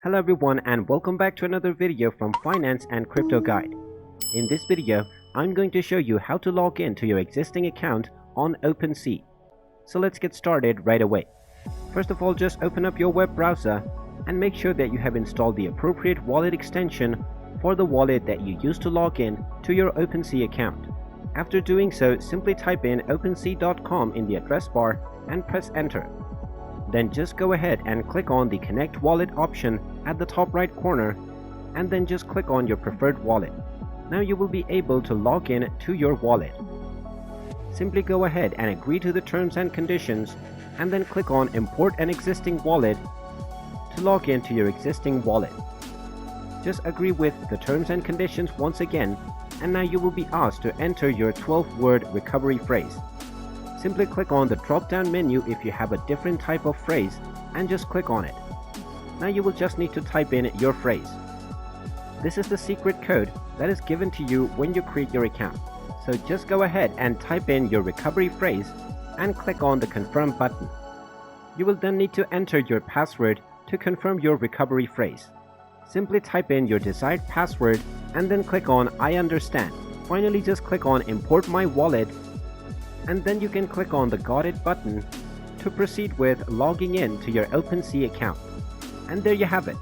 Hello everyone and welcome back to another video from Finance and Crypto Guide. In this video, I'm going to show you how to log in to your existing account on OpenSea. So let's get started right away. First of all, just open up your web browser and make sure that you have installed the appropriate wallet extension for the wallet that you use to log in to your OpenSea account. After doing so, simply type in opensea.com in the address bar and press enter. Then just go ahead and click on the Connect Wallet option at the top right corner and then just click on your preferred wallet. Now you will be able to log in to your wallet. Simply go ahead and agree to the terms and conditions and then click on Import an existing wallet to log in to your existing wallet. Just agree with the terms and conditions once again, and now you will be asked to enter your 12-word recovery phrase. Simply click on the drop-down menu if you have a different type of phrase and just click on it. Now you will just need to type in your phrase. This is the secret code that is given to you when you create your account. So just go ahead and type in your recovery phrase and click on the confirm button. You will then need to enter your password to confirm your recovery phrase. Simply type in your desired password and then click on I understand. Finally, just click on Import my wallet and then you can click on the Got It button to proceed with logging in to your OpenSea account. And there you have it.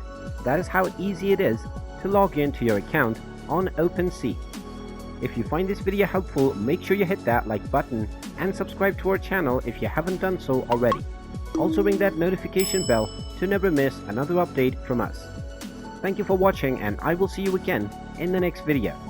That is how easy it is to log in to your account on OpenSea. If you find this video helpful, make sure you hit that like button and subscribe to our channel if you haven't done so already. Also ring that notification bell to never miss another update from us. Thank you for watching and I will see you again in the next video.